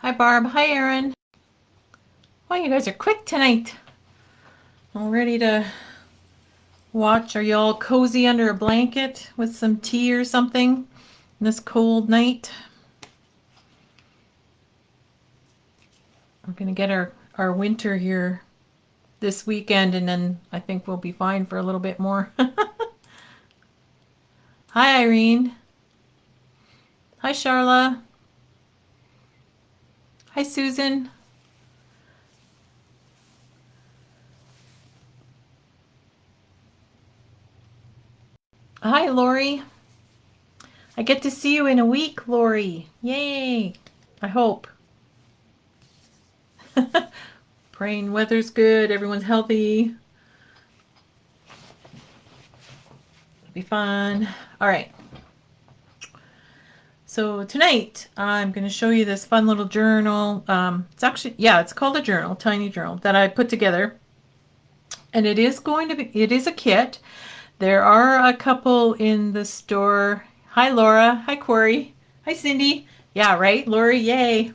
Hi, Barb. Hi, Erin. Well, you guys are quick tonight. All ready to watch? Are you all cozy under a blanket with some tea or something this cold night? We're going to get our winter here this weekend, and then I think we'll be fine for a little bit more. Hi, Irene. Hi, Charla. Hi, Susan. Hi, Lori. I get to see you in a week, Lori. Yay. I hope. Praying weather's good, everyone's healthy. It'll be fun. All right. So tonight I'm going to show you this fun little journal. It's actually, yeah, it's called a journal, tiny journal that I put together. And it is a kit. There are a couple in the store. Hi, Laura. Hi, Corey. Hi, Cindy. Yeah, right, Lori. Yay.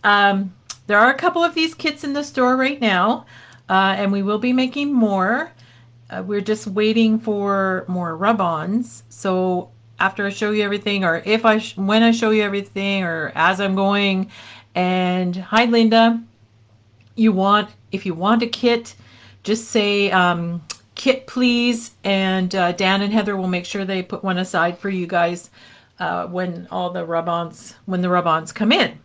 There are a couple of these kits in the store right now, and we will be making more. We're just waiting for more rub-ons. So after I show you everything, or when I show you everything, or as I'm going, and hi, Linda. If you want a kit, just say kit please, and Dan and Heather will make sure they put one aside for you guys when the rub-ons come in.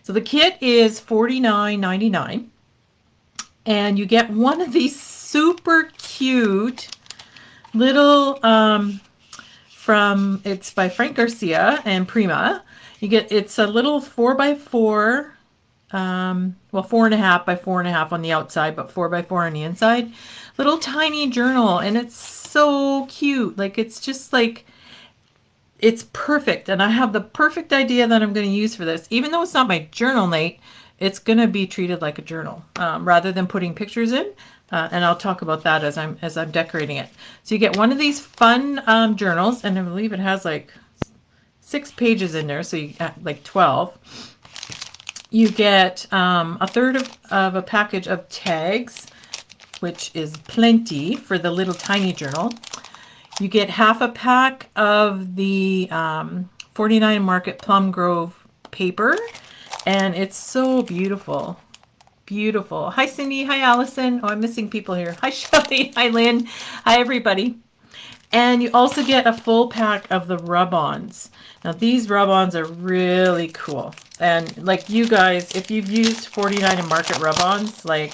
So the kit is $49.99, and you get one of these super cute little it's by Frank Garcia and Prima. It's a little 4x4, well, 4.5 by 4.5 on the outside, but 4x4 on the inside. Little tiny journal, and it's so cute. Like, it's just like, it's perfect. And I have the perfect idea that I'm going to use for this. Even though it's not my journal night, it's going to be treated like a journal rather than putting pictures in. And I'll talk about that as I'm decorating it. So you get one of these fun journals, and I believe it has like 6 pages in there, so you get like 12. You get a third of a package of tags, which is plenty for the little tiny journal. You get half a pack of the 49 Market Plum Grove paper, and it's so beautiful. Beautiful. Hi, Cindy. Hi, Allison. Oh, I'm missing people here. Hi, Shelly. Hi, Lynn. Hi, everybody. And you also get a full pack of the rub-ons. Now, these rub-ons are really cool. And like you guys, if you've used 49 and Market rub-ons, like,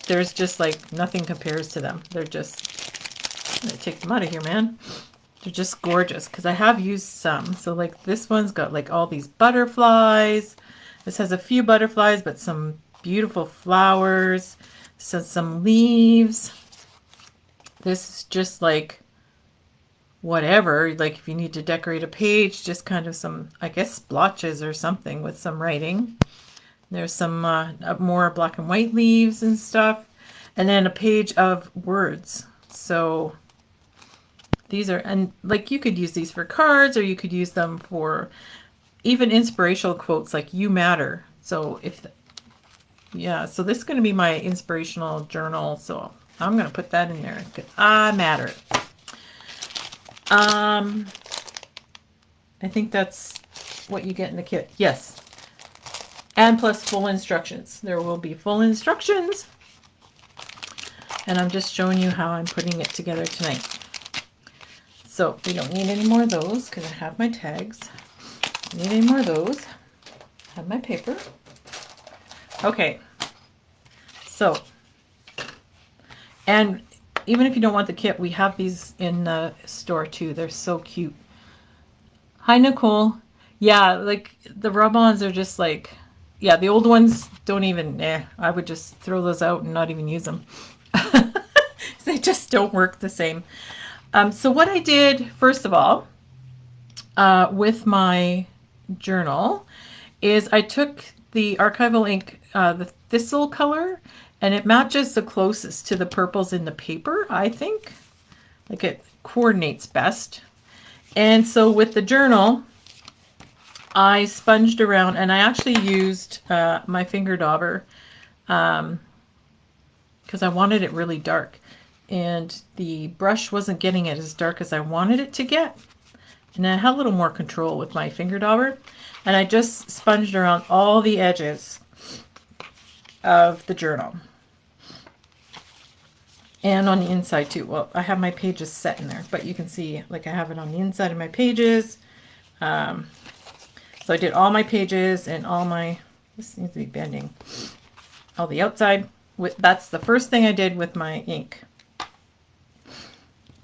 there's just like nothing compares to them. They're just, I'm gonna take them out of here, man. They're just gorgeous because I have used some. So like this one's got like all these butterflies. This has a few butterflies, but some beautiful flowers. So some leaves. This is just like whatever. Like if you need to decorate a page, just kind of some, I guess, splotches or something with some writing. There's some more black and white leaves and stuff. And then a page of words. So these are, and like you could use these for cards, or you could use them for even inspirational quotes like "You matter." So yeah, so this is going to be my inspirational journal. So I'm going to put that in there because I matter. I think that's what you get in the kit. Yes. And plus full instructions. There will be full instructions. And I'm just showing you how I'm putting it together tonight. So we don't need any more of those because I have my tags. Don't need any more of those. I have my paper. Okay. So, and even if you don't want the kit, we have these in the store too. They're so cute. Hi, Nicole. Yeah, like the rub-ons are just like, yeah, the old ones don't even, I would just throw those out and not even use them. They just don't work the same. So what I did, first of all, with my journal is I took the archival ink, the thistle color, and it matches the closest to the purples in the paper, I think. Like it coordinates best. And so with the journal, I sponged around, and I actually used my finger dauber because I wanted it really dark, and the brush wasn't getting it as dark as I wanted it to get. And I had a little more control with my finger dauber, and I just sponged around all the edges of the journal. And on the inside too. Well, I have my pages set in there, but you can see like I have it on the inside of my pages. So I did all my pages and all my, this needs to be bending, all the outside. That's the first thing I did with my ink.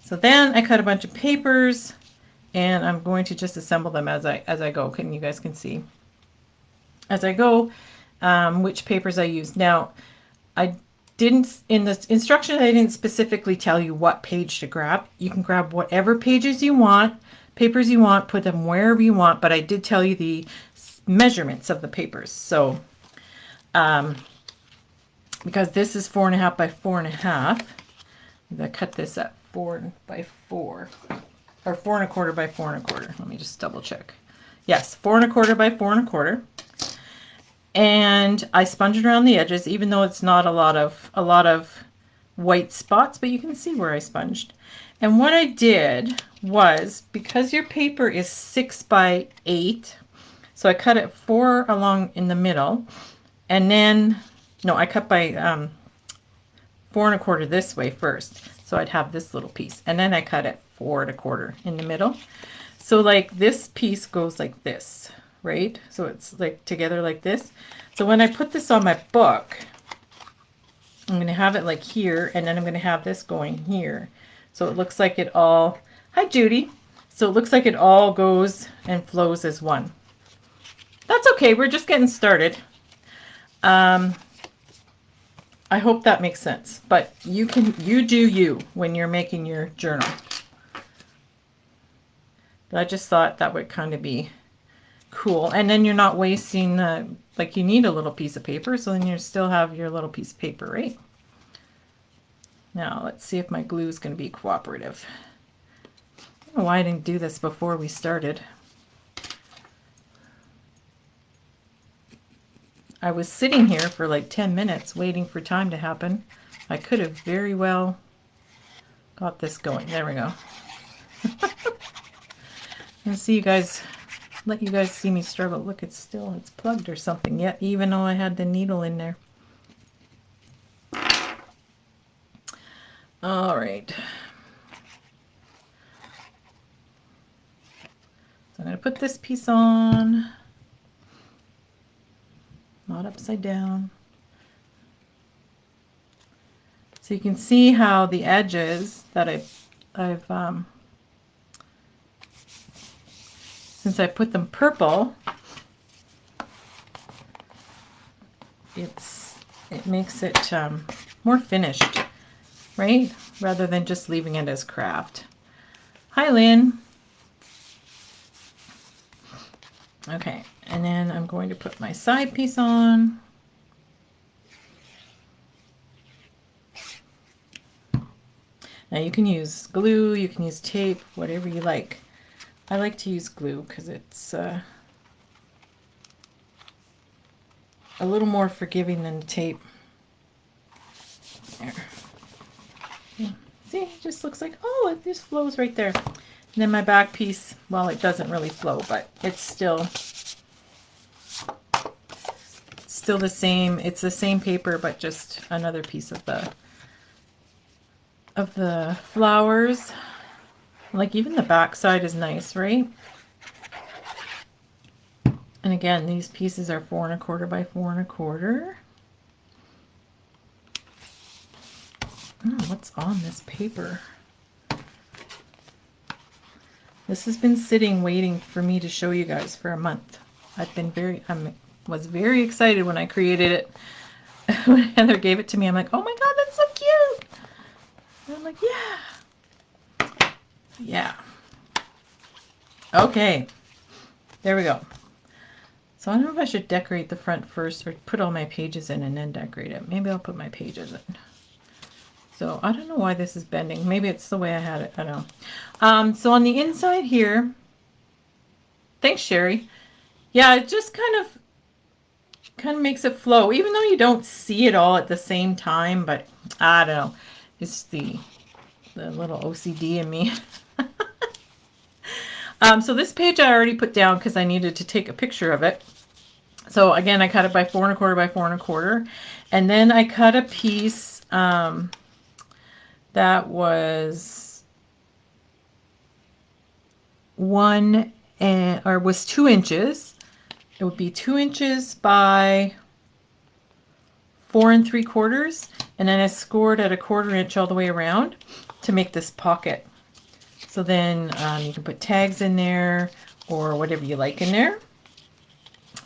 So then I cut a bunch of papers, and I'm going to just assemble them as I go. You guys can see as I go which papers I use. Now, I didn't, in the instructions, I didn't specifically tell you what page to grab. You can grab whatever pages you want, papers you want, put them wherever you want, but I did tell you the measurements of the papers. So, because this is 4.5 by 4.5, I'm going to cut this at 4 by 4, or 4.25 by 4.25. Let me just double check. Yes, 4.25 by 4.25. And I sponged around the edges, even though it's not a lot of white spots, but you can see where I sponged. And what I did was, because your paper is 6 by 8, so I cut it 4 along in the middle, and then, no, I cut by 4.25 this way first, so I'd have this little piece, and then I cut it 4.25 in the middle. So like this piece goes like this, right? So it's like together like this. So when I put this on my book, I'm going to have it like here, and then I'm going to have this going here. So it looks like it all, hi Judy. So it looks like it all goes and flows as one. That's okay, we're just getting started. I hope that makes sense, but you do you when you're making your journal. But I just thought that would kind of be cool, and then you're not wasting like you need a little piece of paper, so then you still have your little piece of paper, right? Now let's see if my glue is going to be cooperative. I don't know why I didn't do this before we started. I was sitting here for like 10 minutes waiting for time to happen. I could have very well got this going. There we go. And see you guys, let you guys see me struggle. Look, it's plugged or something yet, even though I had the needle in there. All right. So I'm going to put this piece on, not upside down. So you can see how the edges that I've since I put them purple, it makes it more finished, right? Rather than just leaving it as craft. Hi, Lynn. Okay, and then I'm going to put my side piece on. Now you can use glue, you can use tape, whatever you like. I like to use glue because it's a little more forgiving than the tape. There. Yeah. See, it just looks like, oh, it just flows right there. And then my back piece, well, it doesn't really flow, but it's still the same. It's the same paper, but just another piece of the flowers. Like even the back side is nice, right? And again, these pieces are 4.25 by 4.25. Oh, what's on this paper? This has been sitting waiting for me to show you guys for a month. Was very excited when I created it. When Heather gave it to me, I'm like, oh my God, that's so cute. And I'm like, yeah. Yeah. Okay. There we go. So I don't know if I should decorate the front first or put all my pages in and then decorate it. Maybe I'll put my pages in. So I don't know why this is bending. Maybe it's the way I had it. I don't know. So on the inside here, thanks, Sherry. Yeah, it just kind of makes it flow, even though you don't see it all at the same time. But I don't know. It's the little OCD in me. So this page I already put down because I needed to take a picture of it. So again, I cut it by 4 1/4 by 4 1/4, and then I cut a piece that was 2 inches. It would be 2 inches by 4 3/4, and then I scored at a 1/4 inch all the way around to make this pocket. So then you can put tags in there or whatever you like in there.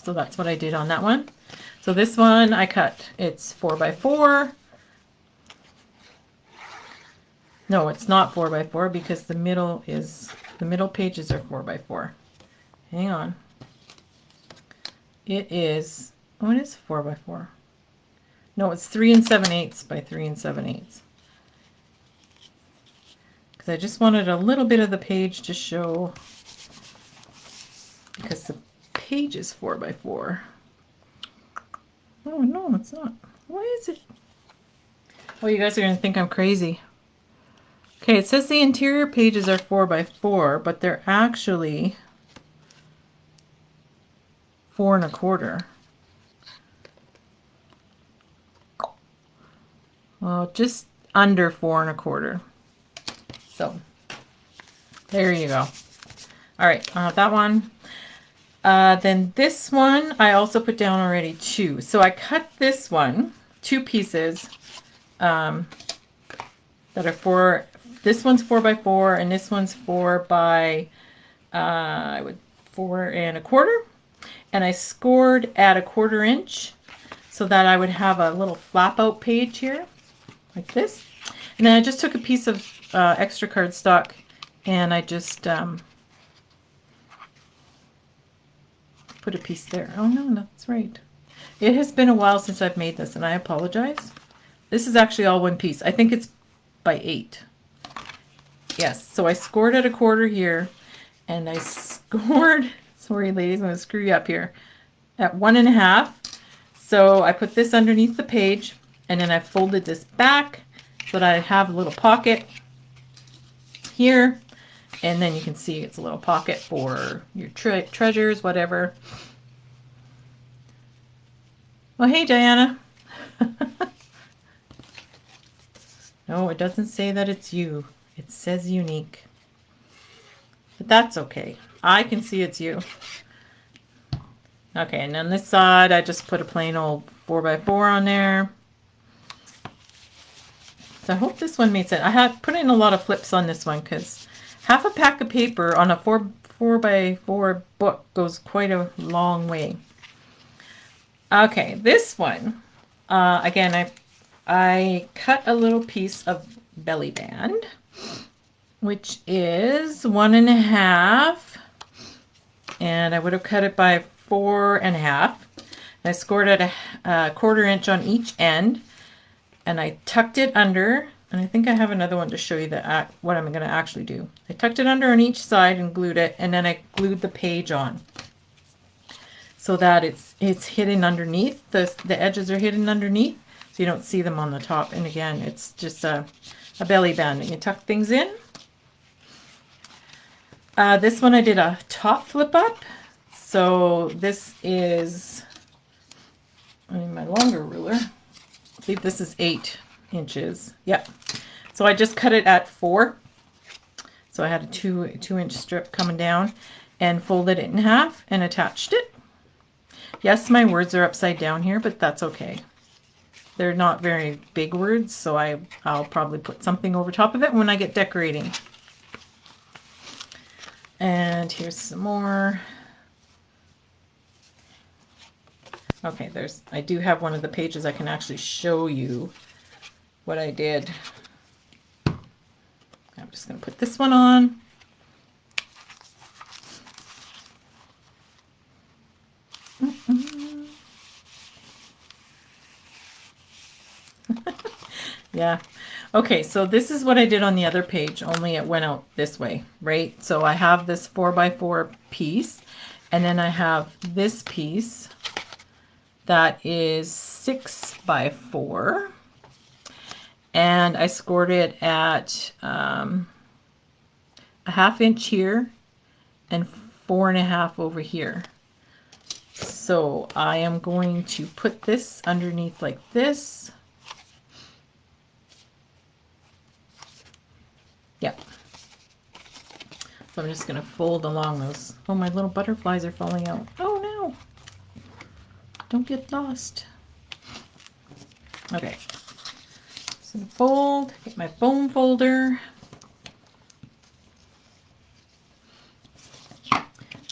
So that's what I did on that one. So this one I cut, it's 4 by 4. No, it's not 4 by 4 because the middle pages are 4 by 4. Hang on. It is, oh, it is 4 by 4. No, it's 3 7/8 by 3 7/8. Because I just wanted a little bit of the page to show, because the page is 4 by 4. Oh no, it's not. Why is it? Oh, you guys are going to think I'm crazy. Okay, it says the interior pages are 4 by 4, but they're actually 4 1/4. Well, just under 4 1/4. So there you go. All right, that one. Then this one I also put down already too. So I cut this one, 2 pieces that are 4. This one's 4 by 4, and this one's 4 by 4 1/4. And I scored at a 1/4 inch so that I would have a little flap out page here, like this. And then I just took a piece of extra cardstock and I just put a piece there. Oh no, that's right. It has been a while since I've made this, and I apologize. This is actually all one piece. I think it's by 8. Yes, so I scored at a 1/4 here, and I scored, sorry ladies, I'm going to screw you up here, at 1 1/2. So I put this underneath the page, and then I folded this back so that I have a little pocket here, and then you can see it's a little pocket for your treasures, whatever. Well, hey, Diana. No, it doesn't say that it's you. It says unique. But that's okay. I can see it's you. Okay, and on this side, I just put a plain old 4 by 4 on there. So I hope this one made sense. I had put in a lot of flips on this one because half a pack of paper on a 4 by 4 book goes quite a long way. Okay, this one, again, I cut a little piece of belly band, which is 1 1/2, and I would have cut it by 4 1/2. I scored at a 1/4 inch on each end, and I tucked it under, and I think I have another one to show you what I'm going to actually do. I tucked it under on each side and glued it, and then I glued the page on so that it's hidden underneath. The edges are hidden underneath, so you don't see them on the top. And again, it's just a belly band, and you tuck things in. This one I did a top flip up. So this is, I need my longer ruler. I believe this is 8 inches. Yep. So I just cut it at 4. So I had a 2-inch strip coming down and folded it in half and attached it. Yes, my words are upside down here, but that's okay. They're not very big words, so I'll probably put something over top of it when I get decorating. And here's some more. Okay, I do have one of the pages I can actually show you what I did. I'm just going to put this one on. Yeah. Okay, so this is what I did on the other page, only it went out this way, right? So I have this 4 by 4 piece, And then I have this piece that is 6 by 4. And I scored it at a 1/2 inch here and 4.5 over here. So I am going to put this underneath like this. Yep. So I'm just going to fold along those. Oh, my little butterflies are falling out. Oh no! Don't get lost. Okay. So fold, get my foam folder.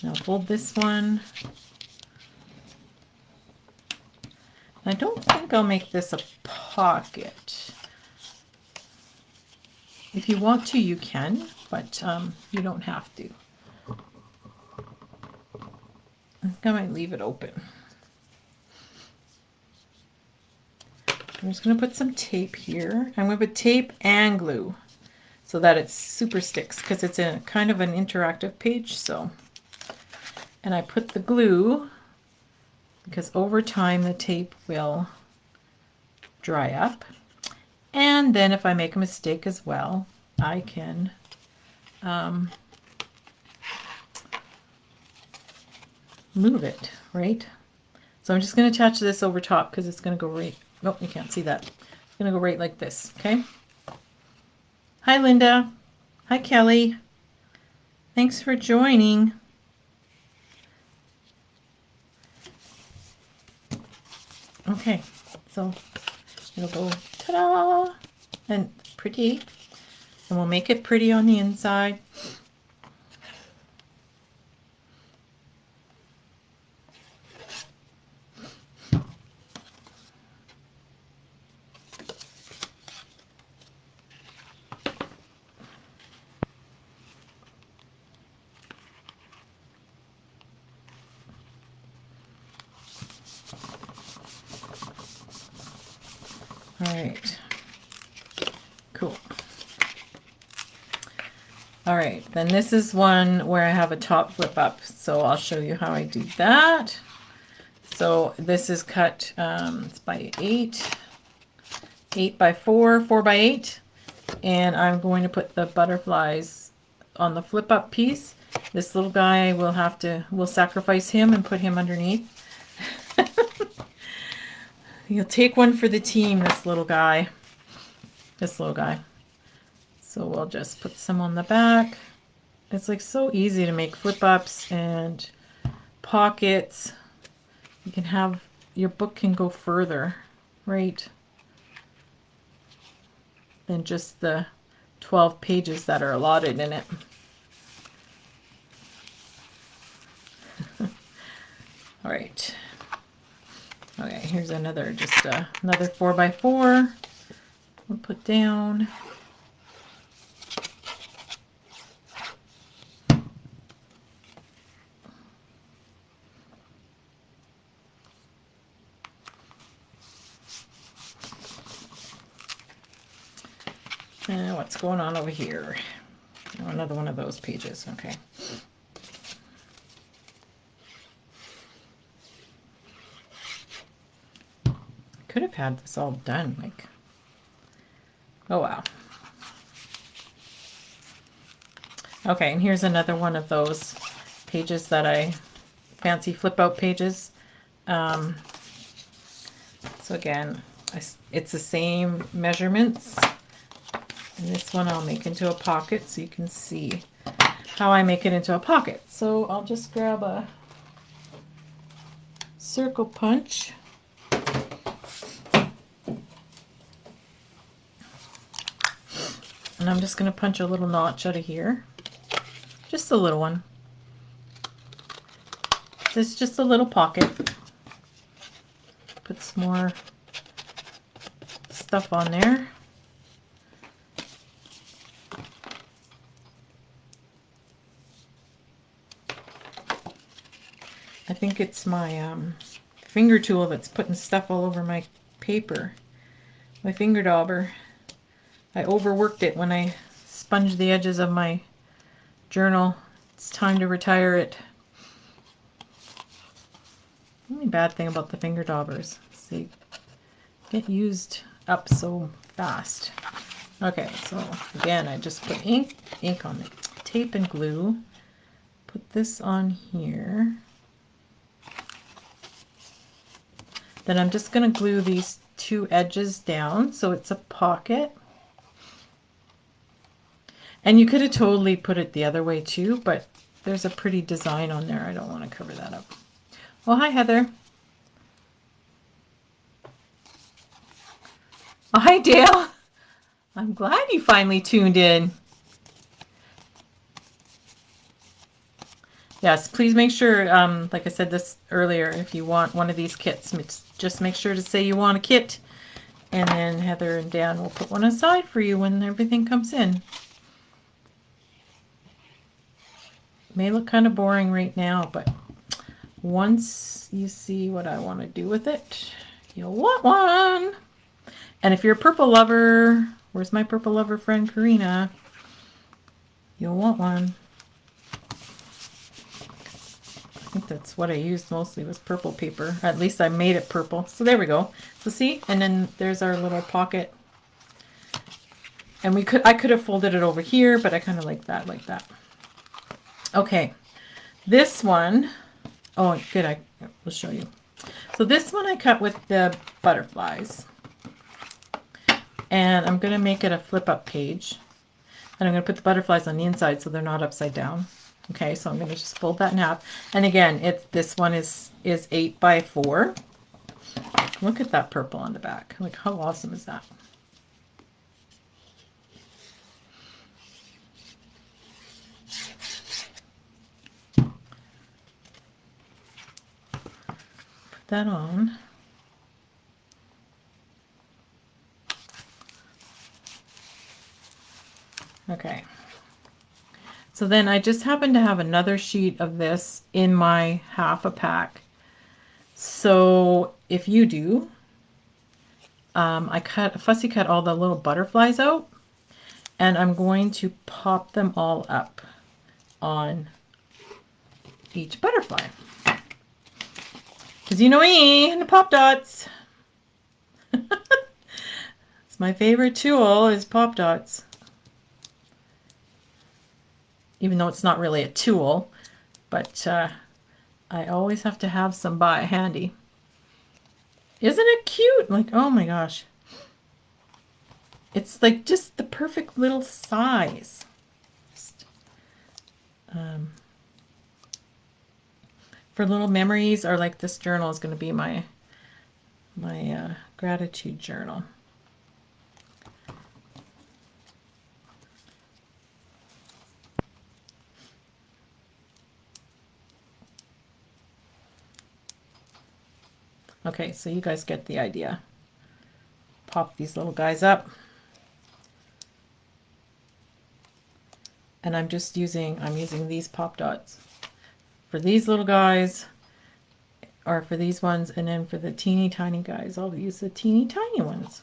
Now fold this one. I don't think I'll make this a pocket. If you want to, you can, but you don't have to. I think I might leave it open. I'm just going to put some tape here. I'm going to put tape and glue so that it super sticks, because it's a kind of an interactive page. So, and I put the glue because over time the tape will dry up. And then if I make a mistake as well, I can move it, right? So I'm just going to attach this over top because it's going to go right. Oh, you can't see that. It's going to go right like this, okay? Hi, Linda. Hi, Kelly. Thanks for joining. Okay, so it'll go ta-da, and pretty. And we'll make it pretty on the inside. All right, cool. All right, then this is one where I have a top flip up, so I'll show you how I do that. So this is cut, it's by 8 by 4, 4 by 8, and I'm going to put the butterflies on the flip up piece. This little guy we'll sacrifice him and put him underneath. You'll take one for the team, this little guy. So we'll just put some on the back. It's like so easy to make flip ups and pockets. You can have, your book can go further, right, than just the 12 pages that are allotted in it. All right. Okay, here's another, just another 4 by 4. We'll put down. And what's going on over here? Oh, another one of those pages. Okay. Could have had this all done, like, oh wow. Okay, and here's another one of those pages that I fancy flip out pages. So again, it's the same measurements. And this one I'll make into a pocket so you can see how I make it into a pocket. So I'll just grab a circle punch. And I'm just going to punch a little notch out of here. Just a little one. This is just a little pocket. Put some more stuff on there. I think it's my finger tool that's putting stuff all over my paper. My finger dauber. I overworked it when I sponged the edges of my journal. It's time to retire it. only bad thing about the finger daubers is they get used up so fast. Okay, so again, I just put ink on it, tape and glue. Put this on here. Then I'm just going to glue these two edges down so it's a pocket. And you could have totally put it the other way too, but there's a pretty design on there. I don't want to cover that up. Well, hi, Heather. Oh, hi, Dale. I'm glad you finally tuned in. Yes, please make sure, like I said this earlier, if you want one of these kits, just make sure to say you want a kit, and then Heather and Dan will put one aside for you when everything comes in. May look kind of boring right now, but once you see what I want to do with it, you'll want one. And if you're a purple lover, where's my purple lover friend Karina? You'll want one. I think that's what I used mostly was purple paper. At least I made it purple. So there we go. So see, and then there's our little pocket. And I could have folded it over here, but I kind of like that, Okay, this one, oh good, I will show you. So this one I cut with the butterflies. And I'm going to make it a flip up page. And I'm going to put the butterflies on the inside so they're not upside down. Okay, so I'm going to just fold that in half. And again, this one is 8 by 4. Look at that purple on the back. Like, how awesome is that? Put that on. Okay. So then I just happen to have another sheet of this in my half a pack. So if you do, I fussy cut all the little butterflies out, and I'm going to pop them all up on each butterfly. Because you know me and the pop dots. It's my favorite tool is pop dots. Even though it's not really a tool, but I always have to have some by handy. Isn't it cute? Like, oh my gosh. It's like just the perfect little size. For little memories, or like this journal is going to be my gratitude journal. Okay, so you guys get the idea. Pop these little guys up. And I'm using these pop dots for these little guys, or for these ones, and then for the teeny tiny guys, I'll use the teeny tiny ones.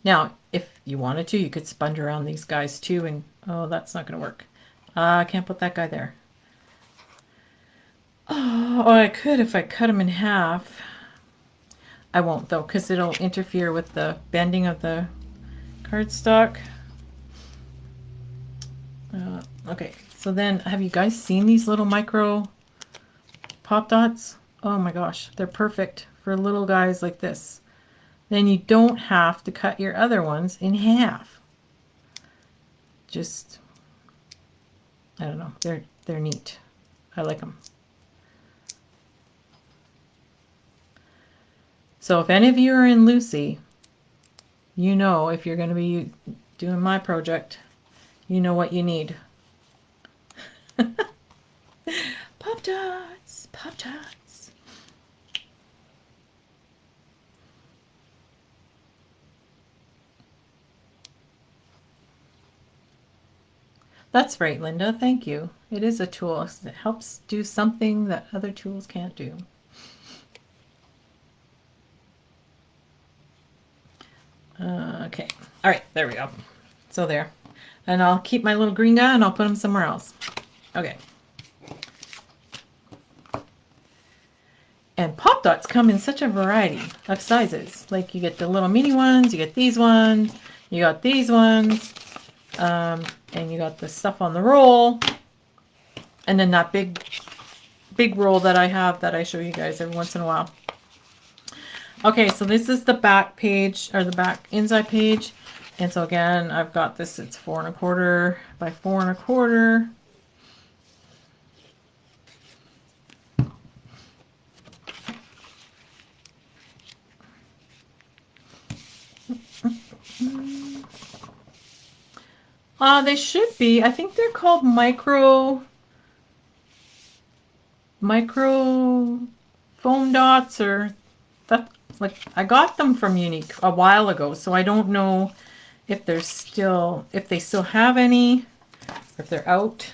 Now, if you wanted to, you could sponge around these guys too, and oh, that's not going to work. I can't put that guy there. Oh, I could if I cut him in half. I won't though, because it'll interfere with the bending of the cardstock. Okay, so then have you guys seen these little micro pop dots? Oh my gosh, they're perfect for little guys like this. Then you don't have to cut your other ones in half. Just, I don't know, they're neat. I like them. So if any of you are in Lucy, you know, if you're going to be doing my project, you know what you need. Pop dots, pop dots. That's right, Linda. Thank you. It is a tool. It helps do something that other tools can't do. Okay. All right. There we go. So there. And I'll keep my little green guy and I'll put him somewhere else. Okay. And Pop Dots come in such a variety of sizes. Like you get the little mini ones, you get these ones, you got these ones, and you got the stuff on the roll. And then that big roll that I have that I show you guys every once in a while. Okay, so this is the back page, or the back inside page. And so again, I've got this, it's 4 1/4 by 4 1/4. They should be. I think they're called micro foam dots, or that. Like I got them from Unique a while ago, so I don't know if they still have any, or if they're out.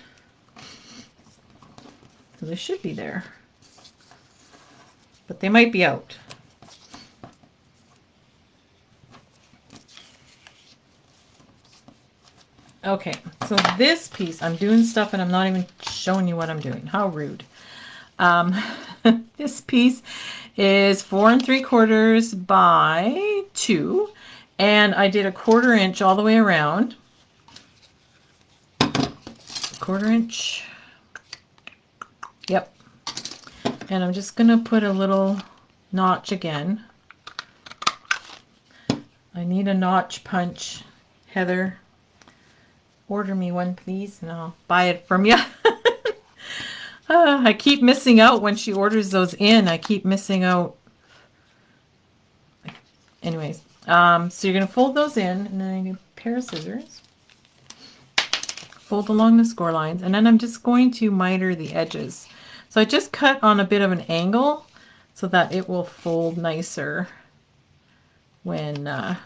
So they should be there, but they might be out. Okay, so this piece, I'm doing stuff and I'm not even showing you what I'm doing. How rude. This piece is 4 3/4 by 2, and I did a 1/4 inch all the way around. 1/4 inch. Yep. And I'm just gonna put a little notch again. I need a notch punch, Heather. Order me one, please, and I'll buy it from you. I keep missing out when she orders those in. I keep missing out. Anyways, so you're going to fold those in, and then I need a pair of scissors. Fold along the score lines, and then I'm just going to miter the edges. So I just cut on a bit of an angle so that it will fold nicer when I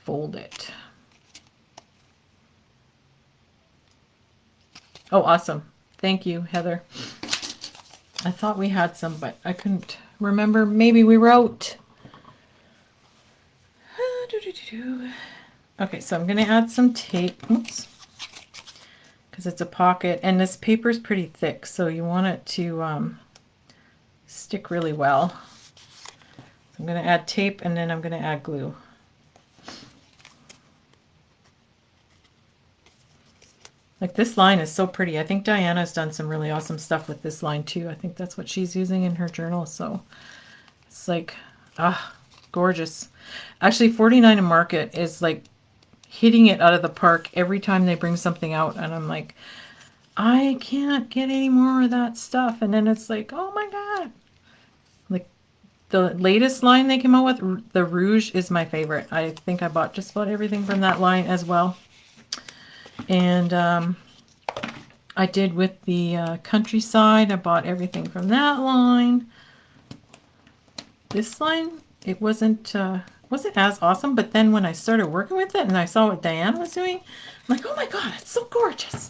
fold it. Oh, awesome. Thank you, Heather. I thought we had some, but I couldn't remember. Maybe we were out. Okay, so I'm going to add some tape. Oops. Because it's a pocket, and this paper is pretty thick, so you want it to stick really well. So I'm going to add tape, and then I'm going to add glue. Like this line is so pretty. I think Diana's done some really awesome stuff with this line too. I think that's what she's using in her journal. So it's like, gorgeous. Actually, 49 and Market is like hitting it out of the park every time they bring something out. And I'm like, I can't get any more of that stuff. And then it's like, oh my God. Like the latest line they came out with, the Rouge, is my favorite. I think I bought just about everything from that line as well. And I did with the Countryside. I bought everything from that line. This line, it wasn't as awesome, but then when I started working with it and I saw what Diana was doing, I'm like, oh my God, it's so gorgeous.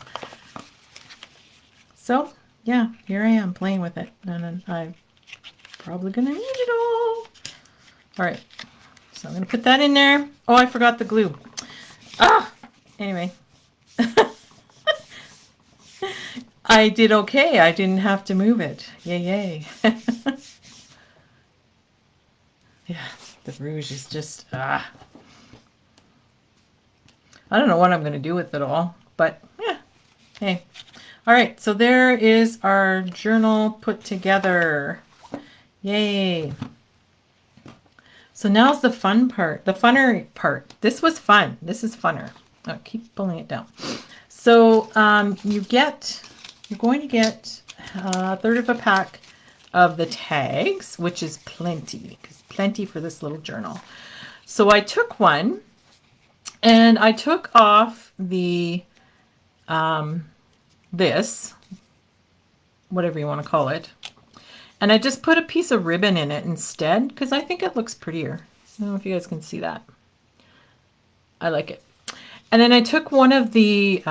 So yeah, here I am playing with it, and then I'm probably gonna need it all. All right, so I'm gonna put that in there. Oh, I forgot the glue. Anyway. I did okay. I didn't have to move it. Yay, yay. Yeah, the Rouge is just, I don't know what I'm going to do with it all, but yeah, hey. All right, so there is our journal put together. Yay. So now's the fun part, the funner part. This was fun. This is funner. I'll keep pulling it down. So you're going to get a third of a pack of the tags, which is plenty, because plenty for this little journal. So I took one, and I took off the this, whatever you want to call it, and I just put a piece of ribbon in it instead, because I think it looks prettier. I don't know if you guys can see that. I like it. And then I took one of the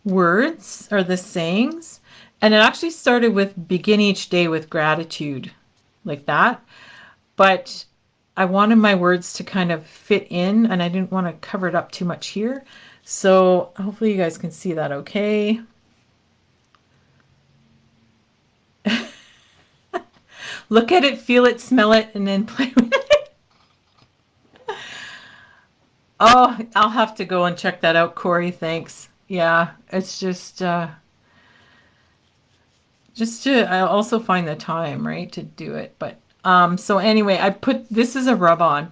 words, or the sayings, and it actually started with begin each day with gratitude, like that. But I wanted my words to kind of fit in, and I didn't want to cover it up too much here. So hopefully you guys can see that okay. Look at it, feel it, smell it, and then play with it. Oh, I'll have to go and check that out, Corey. Thanks. Yeah, it's just to, I also find the time, right, to do it. But so anyway, I put, this is a rub on,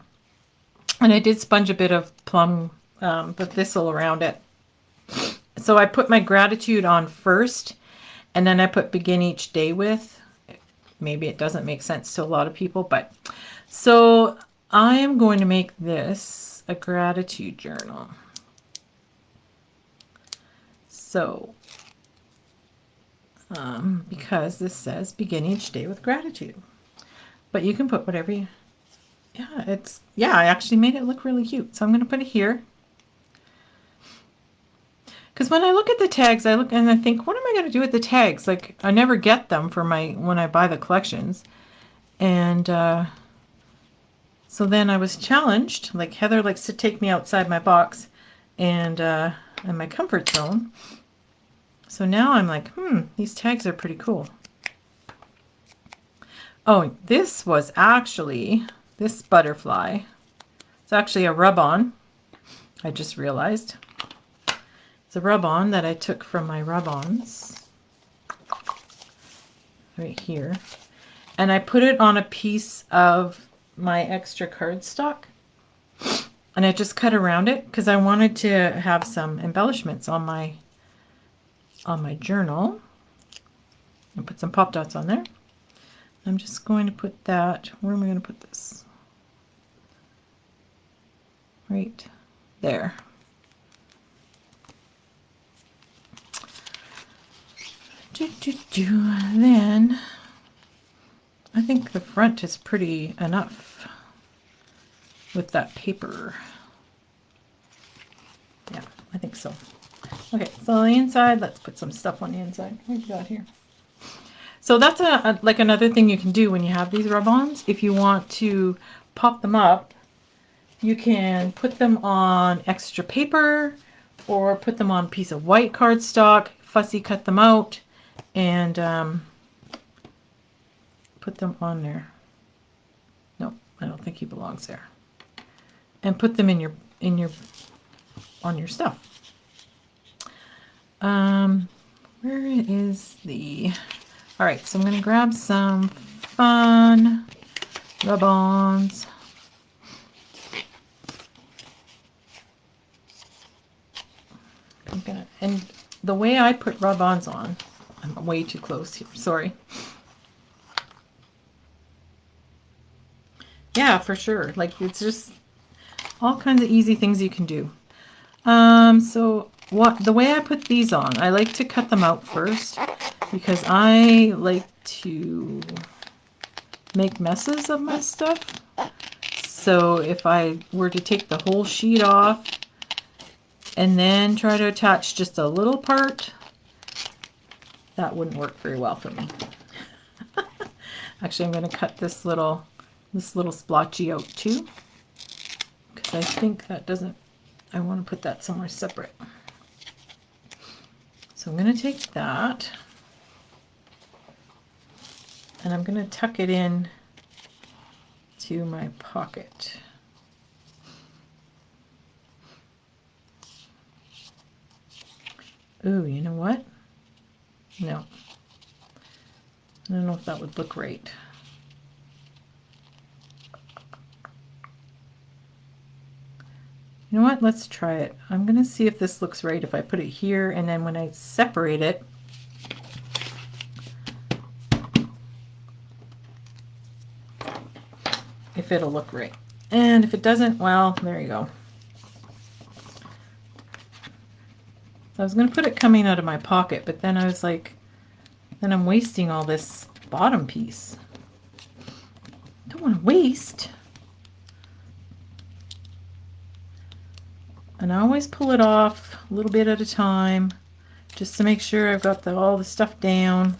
and I did sponge a bit of plum, the thistle around it. So I put my gratitude on first, and then I put begin each day with. Maybe it doesn't make sense to a lot of people, but so I am going to make this a gratitude journal. So, because this says begin each day with gratitude, but you can put whatever you, yeah, I actually made it look really cute. So I'm going to put it here. Because when I look at the tags, I look and I think, what am I going to do with the tags? Like, I never get them for my, when I buy the collections. And so then I was challenged, like Heather likes to take me outside my box and my comfort zone. So now I'm like, these tags are pretty cool. Oh, this was actually, this butterfly, it's actually a rub-on. I just realized. It's a rub-on that I took from my rub-ons right here. And I put it on a piece of my extra cardstock. And I just cut around it because I wanted to have some embellishments on my journal. And put some pop dots on there. I'm just going to put that, where am I going to put this? Right there. Then I think the front is pretty enough with that paper. Yeah, I think so. Okay, so on the inside, let's put some stuff on the inside. What do we got here? So that's like another thing you can do when you have these rub-ons. If you want to pop them up, you can put them on extra paper or put them on a piece of white cardstock, fussy cut them out, and put them on there. No, I don't think he belongs there. And put them on your stuff. Where is the? All right, so I'm going to grab some fun rub-ons. And the way I put rub-ons on, I'm way too close here, sorry. Yeah, for sure. Like, it's just all kinds of easy things you can do. So the way I put these on, I like to cut them out first because I like to make messes of my stuff. So if I were to take the whole sheet off and then try to attach just a little part, that wouldn't work very well for me. Actually, I'm going to cut this little splotchy out too, because I think that doesn't, I want to put that somewhere separate. So I'm going to take that and I'm going to tuck it in to my pocket. Ooh, you know what? No. I don't know if that would look right. You know what? Let's try it. I'm going to see if this looks right if I put it here, and then when I separate it, if it'll look right. And if it doesn't, well, there you go. I was going to put it coming out of my pocket, but then I was like, then I'm wasting all this bottom piece. Don't want to waste. And I always pull it off a little bit at a time, just to make sure I've got all the stuff down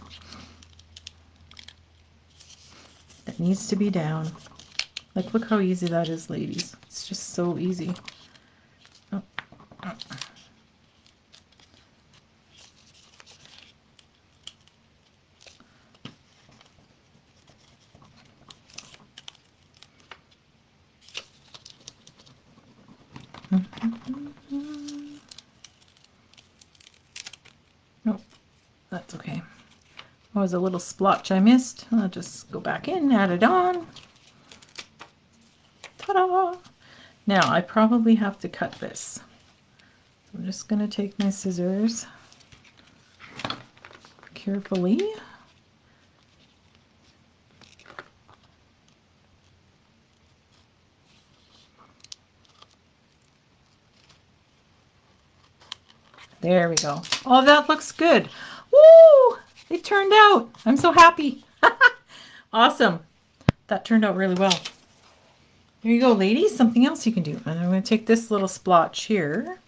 that needs to be down. Like, look how easy that is, ladies. It's just so easy. Oh, oh. Nope, that's okay. Oh, there's a little splotch I missed. I'll just go back in, add it on. Ta-da! Now, I probably have to cut this. I'm just going to take my scissors carefully. There we go. Oh, that looks good. Woo! It turned out. I'm so happy. Awesome. That turned out really well. There you go, ladies. Something else you can do. And I'm going to take this little splotch here.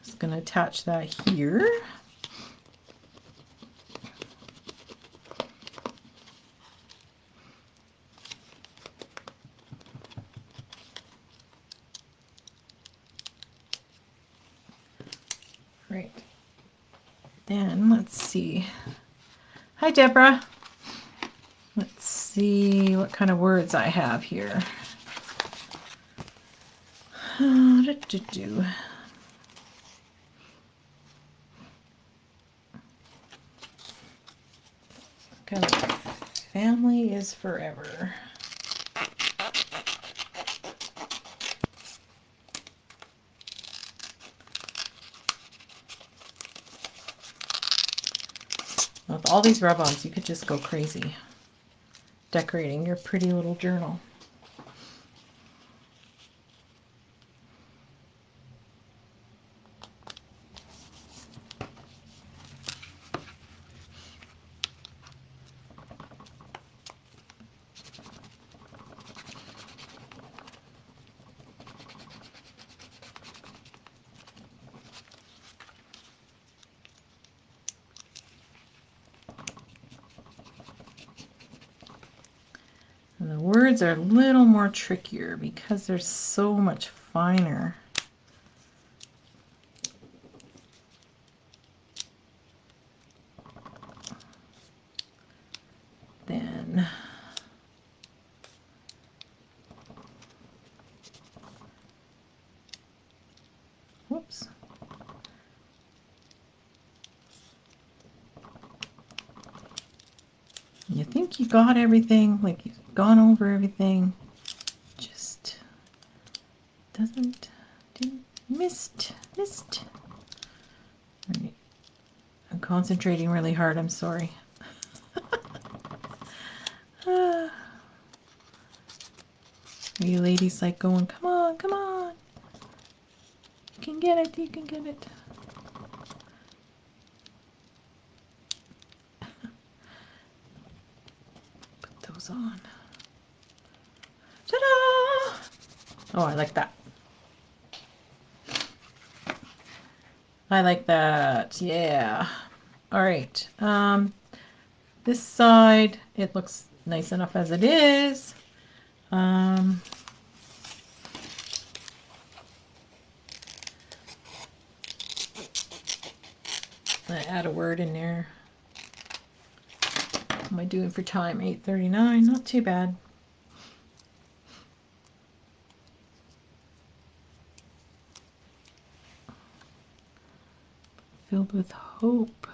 Just going to attach that here. Right. Then let's see. Hi, Deborah. Let's see what kind of words I have here. Okay, family is forever. With all these rub-ons, you could just go crazy decorating your pretty little journal. And the words are a little more trickier because they're so much finer. Then whoops. You think you got everything, like you've gone over everything, just doesn't, missed. Right. I'm concentrating really hard, I'm sorry. Are you ladies like going, come on, come on. You can get it, you can get it. On. Ta-da! Oh, I like that. I like that. Yeah. All right. This side, it looks nice enough as it is. I add a word in there. What am I doing for time? 8:39. Not too bad. Filled with hope.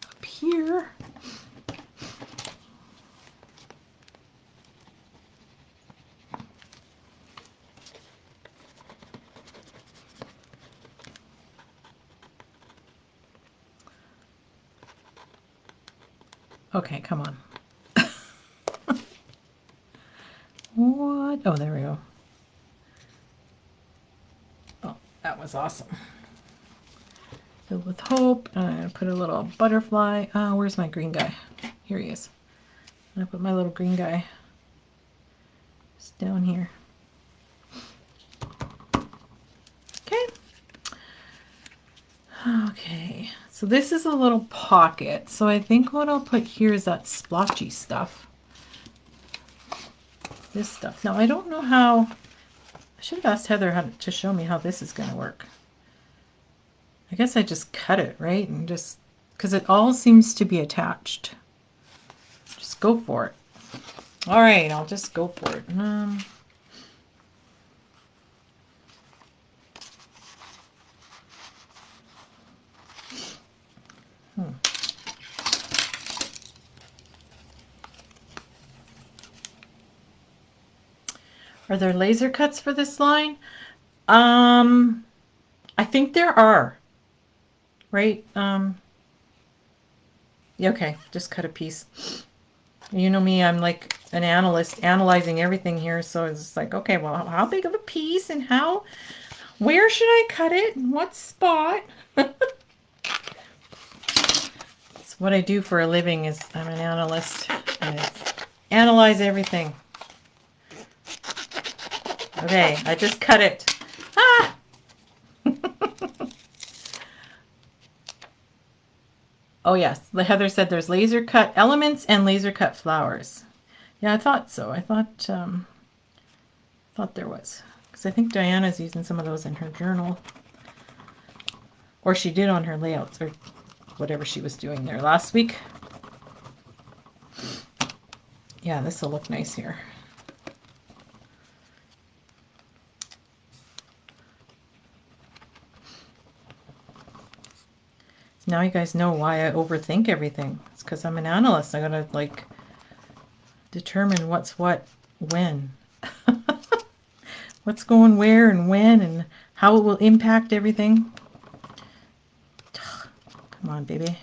Up here. Okay, come on. What? Oh, there we go. Oh, that was awesome. Filled with hope. I'm going to put a little butterfly. Where's my green guy? Here he is. I'm going to put my little green guy just down here. Okay. Okay. So this is a little pocket. So I think what I'll put here is that splotchy stuff. this stuff. Now, I don't know how, I should have asked Heather how to show me how this is going to work. I guess I just cut it, right? And just, because it all seems to be attached. Just go for it. All right, I'll just go for it. Are there laser cuts for this line? I think there are. Right? Yeah, okay, just cut a piece. You know me, I'm like an analyst analyzing everything here, so it's like, okay, well, how big of a piece and where should I cut it? In what spot? It's what I do for a living, is I'm an analyst and I analyze everything. Okay, I just cut it. Ah! Oh yes, Heather said there's laser cut elements and laser cut flowers. Yeah, I thought so. I thought there was, because I think Diana's using some of those in her journal, or she did on her layouts or whatever she was doing there last week. Yeah, this will look nice here. Now you guys know why I overthink everything. It's because I'm an analyst. I gotta like determine what's what when. What's going where and when and how it will impact everything. Come on, baby.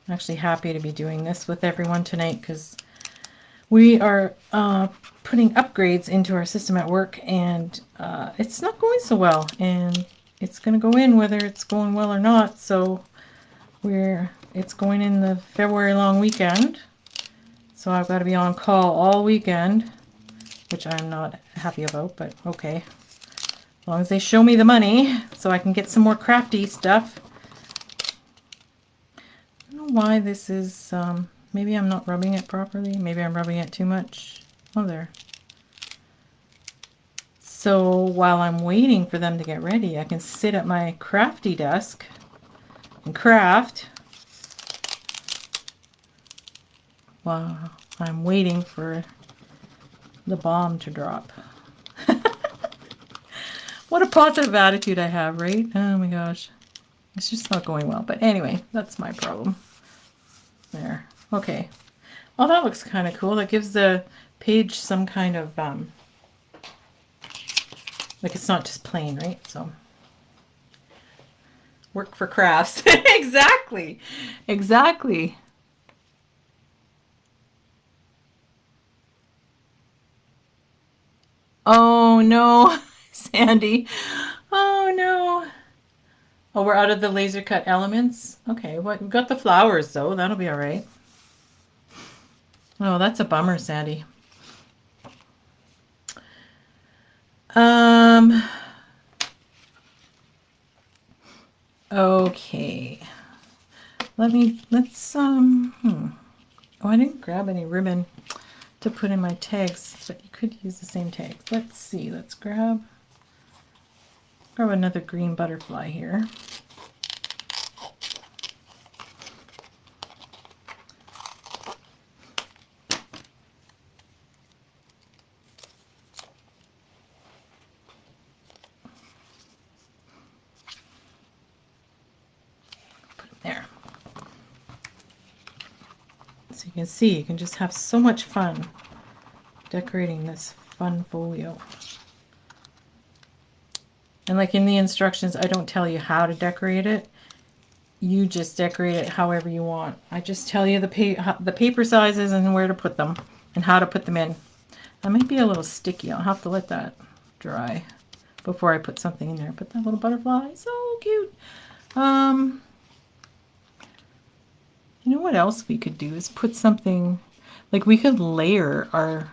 I'm actually happy to be doing this with everyone tonight because we are putting upgrades into our system at work, and it's not going so well, and it's going to go in whether it's going well or not. So it's going in the February long weekend, so I've got to be on call all weekend, which I'm not happy about, but okay, as long as they show me the money so I can get some more crafty stuff. I don't know why this is maybe I'm not rubbing it properly. Maybe I'm rubbing it too much. Oh, there. So while I'm waiting for them to get ready, I can sit at my crafty desk and craft while I'm waiting for the bomb to drop. What a positive attitude I have, right? Oh my gosh. It's just not going well. But anyway, that's my problem. There. Okay. Oh, that looks kind of cool. That gives the page some kind of, like it's not just plain, right? So, work for crafts. Exactly. Exactly. Oh no, Sandy. Oh no. Oh, we're out of the laser cut elements? Okay, what? We've got the flowers though. That'll be all right. Oh, that's a bummer, Sandy. Okay. Oh, I didn't grab any ribbon to put in my tags, but you could use the same tags. Let's see. Let's grab another green butterfly here. Put it there. So you can see, you can just have so much fun decorating this fun folio. And like in the instructions, I don't tell you how to decorate it. You just decorate it however you want. I just tell you the paper sizes and where to put them and how to put them in. That might be a little sticky. I'll have to let that dry before I put something in there. But that little butterfly, so cute. You know what else we could do is put something, like we could layer our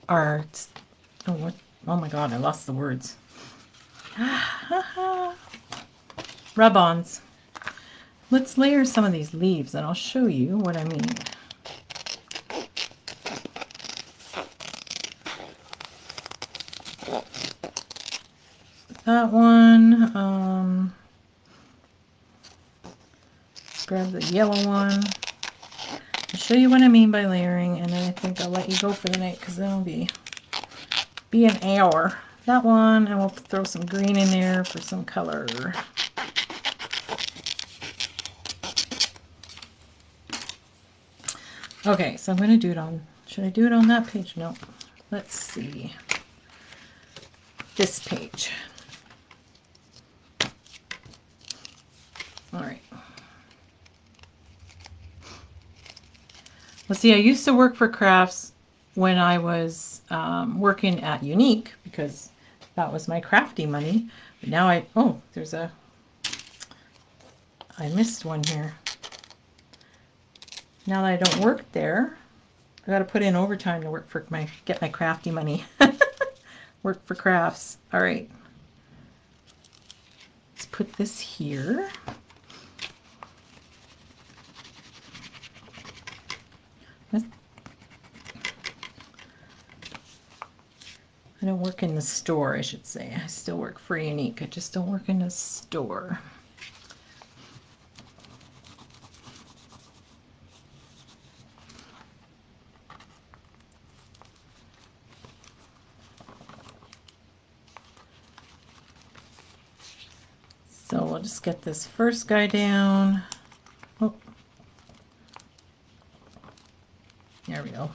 our, oh, what, oh my God, I lost the words. Rub-ons. Let's layer some of these leaves and I'll show you what I mean. That one, grab the yellow one. I'll show you what I mean by layering, and then I think I'll let you go for the night because that'll be an hour. That one, and we'll throw some green in there for some color. Okay, so I'm going to do it on, should I do it on that page? No. Let's see. This page. All right. Well, see, I used to work for crafts when I was working at Unique because that was my crafty money. But now oh, there's a, I missed one here. Now that I don't work there, I got to put in overtime to work for get my crafty money. Work for crafts. All right. Let's put this here. I don't work in the store, I should say. I still work for Unique. I just don't work in the store. So we'll just get this first guy down. Oh. There we go.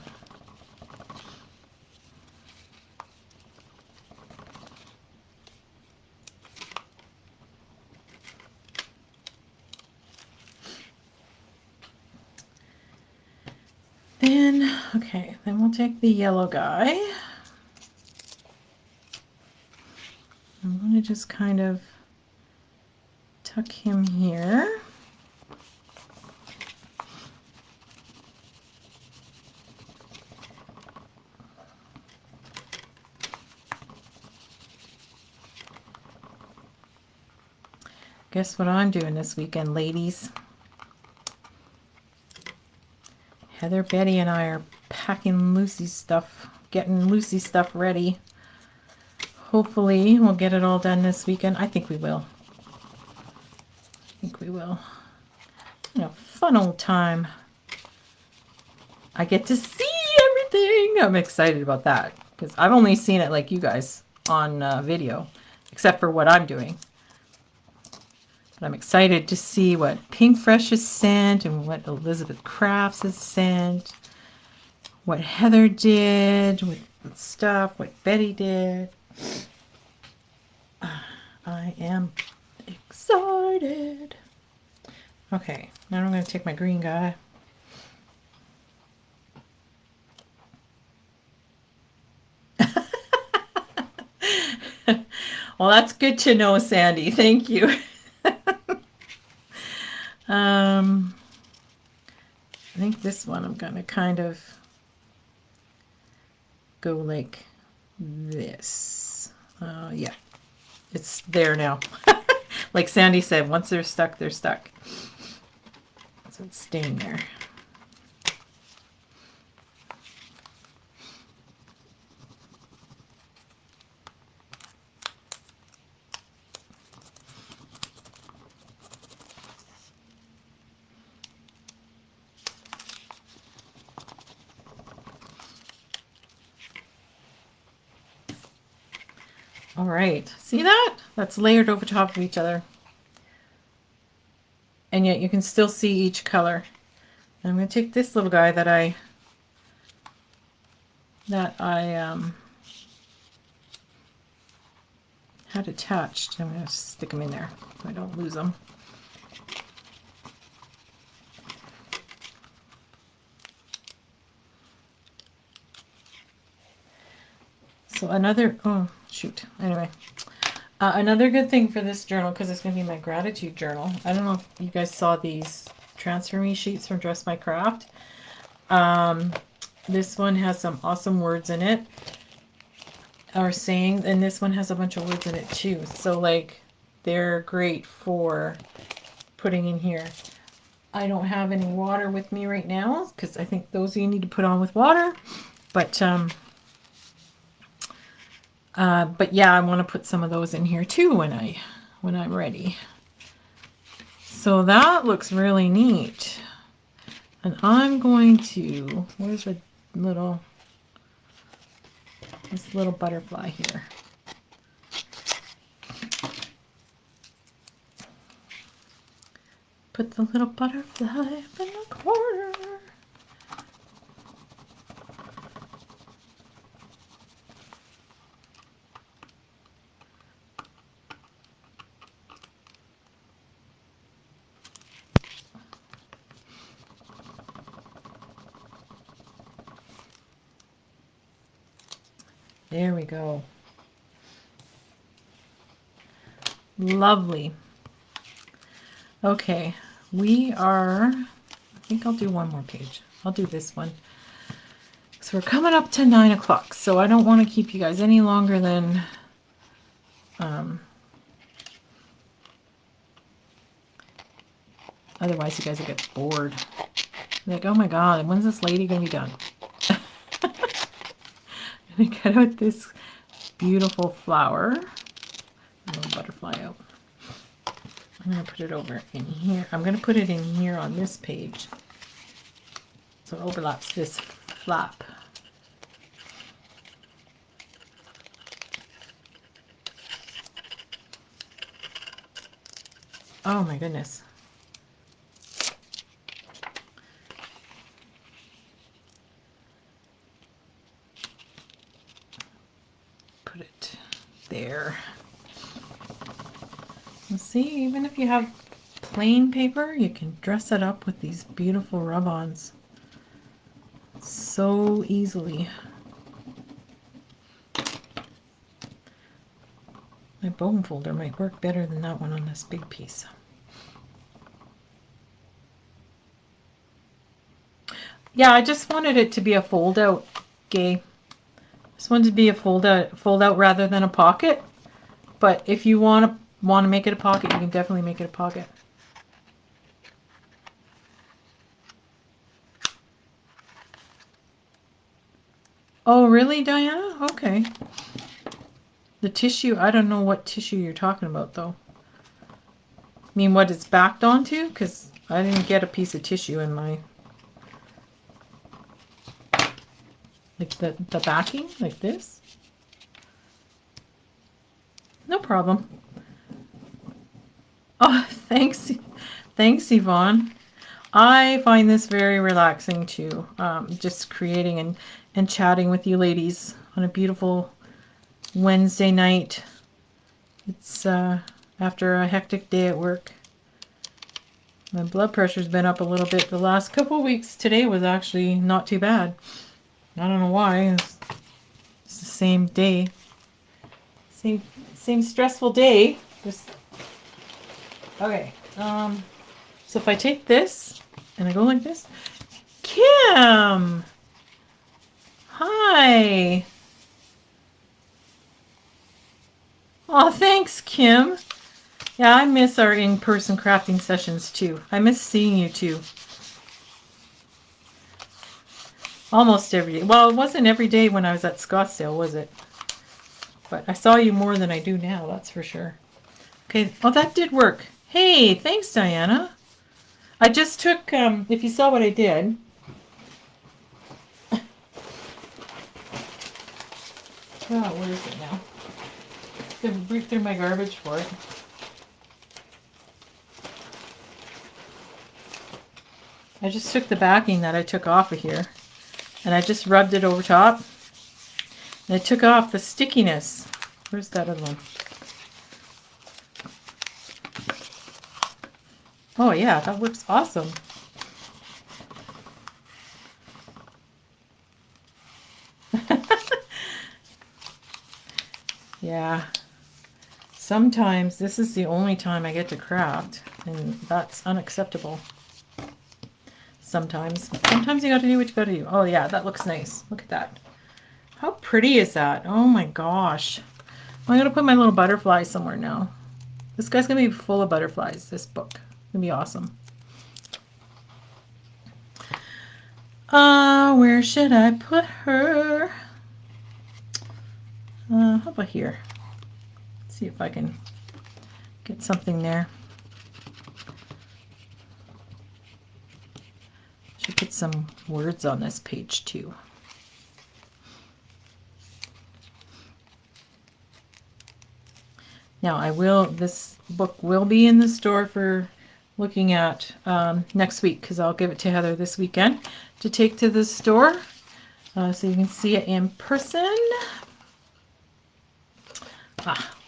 Then, okay, then we'll take the yellow guy. I'm going to just kind of tuck him here. Guess what I'm doing this weekend, ladies? Heather, Betty, and I are packing Lucy's stuff, getting Lucy's stuff ready. Hopefully, we'll get it all done this weekend. I think we will. I think we will. A fun old time. I get to see everything. I'm excited about that because I've only seen it like you guys on video, except for what I'm doing. But I'm excited to see what Pink Fresh has sent and what Elizabeth Crafts has sent, what Heather did with stuff, what Betty did. I am excited. Okay, now I'm going to take my green guy. Well, that's good to know, Sandy. Thank you. I think this one I'm going to kind of go like this. Yeah, it's there now. Like Sandy said, once they're stuck, they're stuck. So it's staying there. All right, see that? That's layered over top of each other. And yet you can still see each color. And I'm going to take this little guy that I had attached. I'm going to stick him in there so I don't lose them. So another, oh shoot, anyway. Another good thing for this journal, because it's going to be my gratitude journal. I don't know if you guys saw these Transfer Me sheets from Dress My Craft. This one has some awesome words in it, or sayings, and this one has a bunch of words in it too. So like, they're great for putting in here. I don't have any water with me right now because I think those you need to put on with water. But yeah, I want to put some of those in here too when I'm ready. So that looks really neat. And I'm going to, where's the little, this little butterfly here. Put the little butterfly up in the corner. There we go. Lovely. Okay, we are, I think I'll do one more page. I'll do this one. So we're coming up to 9 o'clock, so I don't want to keep you guys any longer than otherwise you guys will get bored. Like, oh my god, when's this lady gonna be done? I'm gonna cut out this beautiful flower. A little butterfly out. I'm gonna put it over in here. I'm gonna put it in here on this page, so it overlaps this flap. Oh my goodness. Put it there. And see, even if you have plain paper, you can dress it up with these beautiful rub-ons so easily. My bone folder might work better than that one on this big piece. Yeah, I just wanted it to be a fold out, Gay. Just wanted to be a fold out rather than a pocket. But if you want to make it a pocket, you can definitely make it a pocket. Oh, really, Diana? Okay. The tissue, I don't know what tissue you're talking about, though. I mean, what it's backed onto? Because I didn't get a piece of tissue in my... Like the backing, like this? No problem. Oh, thanks. Thanks, Yvonne. I find this very relaxing too. Just creating and chatting with you ladies on a beautiful Wednesday night. It's after a hectic day at work. My blood pressure's been up a little bit the last couple of weeks. Today was actually not too bad. I don't know why. It's the same day. Same stressful day. Just okay. So if I take this and I go like this, Kim! Hi! Oh, thanks, Kim. Yeah, I miss our in-person crafting sessions too. I miss seeing you too. Almost every day. Well, it wasn't every day when I was at Scottsdale, was it? But I saw you more than I do now, that's for sure. Okay, well that did work. Hey, thanks, Diana. I just took, if you saw what I did. Oh, where is it now? I have to reach through my garbage for it. I just took the backing that I took off of here and I just rubbed it over top. And I took off the stickiness. Where's that other one? Oh yeah, that works awesome. Yeah. Sometimes this is the only time I get to craft, and that's unacceptable. sometimes. Sometimes you got to do what you got to do. Oh yeah, that looks nice. Look at that. How pretty is that? Oh my gosh. I'm going to put my little butterfly somewhere now. This guy's going to be full of butterflies, this book. It's going to be awesome. Where should I put her? How about here? Let's see if I can get something there. Should put some words on this page too. Now this book will be in the store for looking at next week, because I'll give it to Heather this weekend to take to the store so you can see it in person.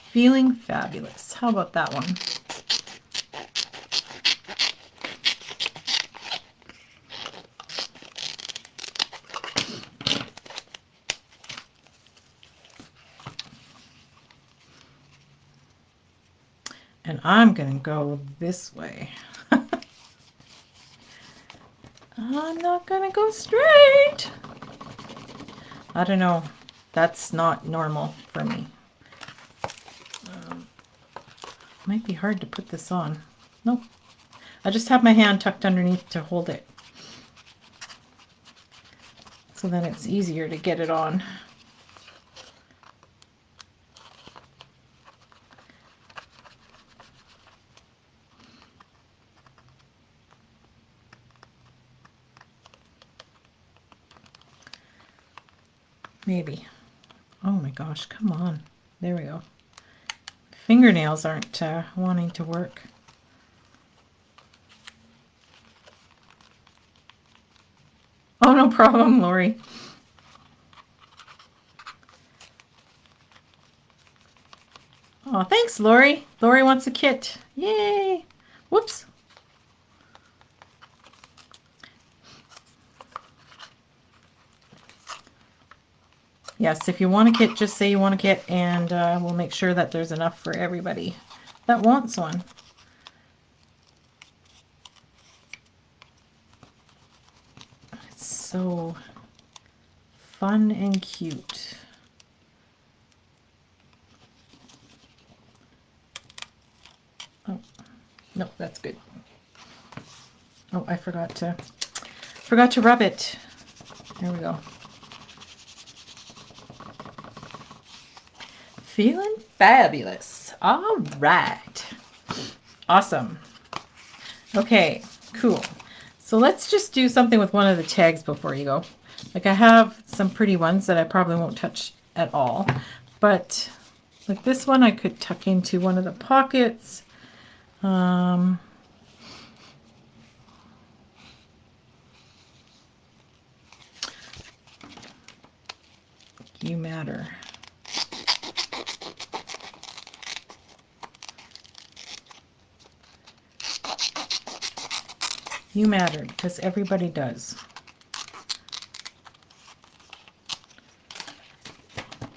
Feeling Fabulous. How about that one? And I'm going to go this way. I'm not going to go straight. I don't know. That's not normal for me. Might be hard to put this on. Nope. I just have my hand tucked underneath to hold it. So then it's easier to get it on. Maybe. Oh my gosh, come on. There we go. Fingernails aren't wanting to work. Oh, no problem, Lori. Oh, thanks, Lori. Lori wants a kit. Yay! Whoops. Yes, if you want a kit, just say you want a kit, and we'll make sure that there's enough for everybody that wants one. It's so fun and cute. Oh, no, that's good. Oh, I forgot to rub it. There we go. Feeling fabulous. All right. Awesome. Okay, cool. So let's just do something with one of the tags before you go. Like, I have some pretty ones that I probably won't touch at all, but like this one I could tuck into one of the pockets. You matter. You matter, because everybody does.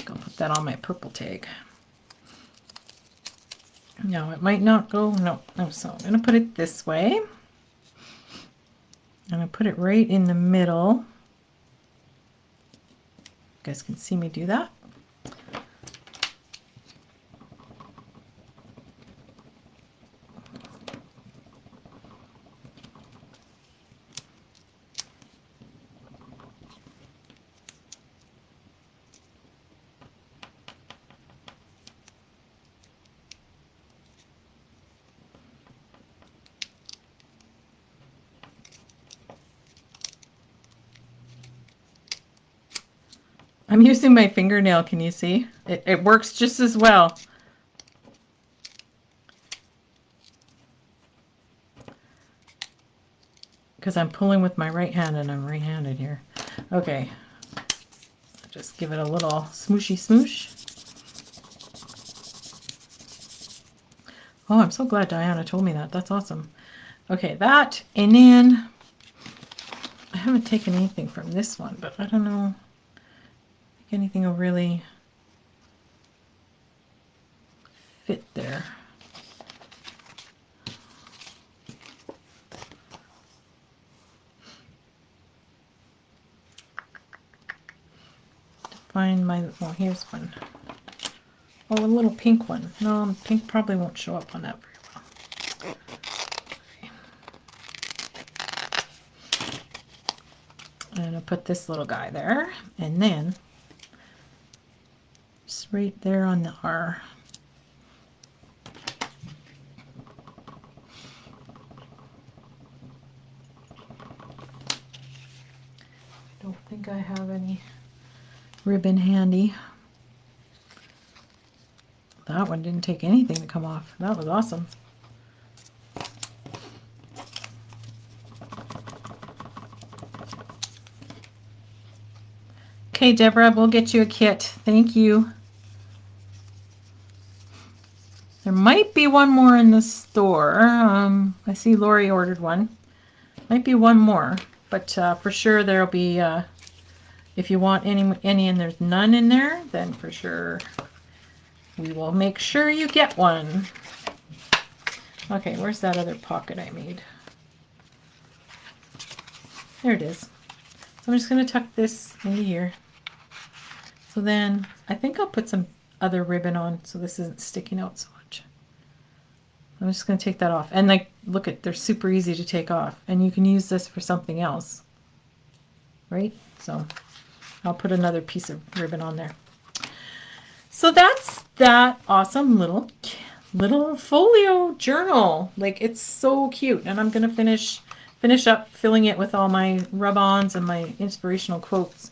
I'll put that on my purple tag. No, it might not go. No, so I'm going to put it this way. I'm going to put it right in the middle. You guys can see me do that. I'm using my fingernail, can you see? It works just as well. Because I'm pulling with my right hand and I'm right-handed here. Okay. Just give it a little smooshy smoosh. Oh, I'm so glad Diana told me that. That's awesome. Okay, that, and then I haven't taken anything from this one, but I don't know if anything will really fit there. find my, well, here's one. Oh, a little pink one. No, pink probably won't show up on that very well. And I'll put this little guy there, and then just right there on the R. Don't think I have any ribbon handy. That one didn't take anything to come off. That was awesome. Okay, Deborah, we'll get you a kit. Thank you. There might be one more in the store. I see Lori ordered one. Might be one more, but for sure there'll be, if you want any and there's none in there, then for sure we will make sure you get one. Okay, where's that other pocket I made? There it is. So I'm just going to tuck this into here. So then I think I'll put some other ribbon on so this isn't sticking out so much. I'm just going to take that off. And like, look at, they're super easy to take off. And you can use this for something else. Right? So I'll put another piece of ribbon on there. So that's that awesome little folio journal. Like, it's so cute. And I'm going to finish up filling it with all my rub-ons and my inspirational quotes.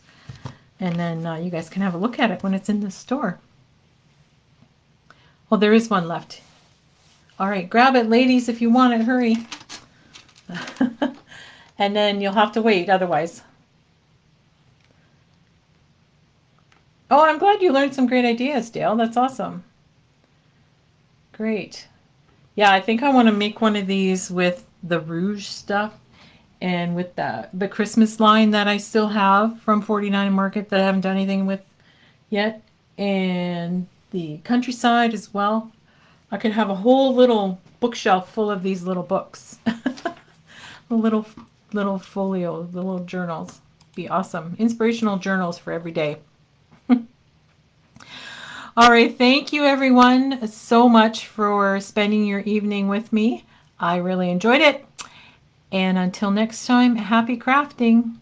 And then you guys can have a look at it when it's in the store. Well, there is one left. All right, grab it, ladies, if you want it. Hurry. And then you'll have to wait otherwise. Oh, I'm glad you learned some great ideas, Dale. That's awesome. Great. Yeah, I think I want to make one of these with the rouge stuff and with the Christmas line that I still have from 49 Market that I haven't done anything with yet, and the countryside as well. I could have a whole little bookshelf full of these little books. The little folio, the little journals. Be awesome. Inspirational journals for every day. All right, thank you everyone so much for spending your evening with me. I really enjoyed it. And until next time, happy crafting.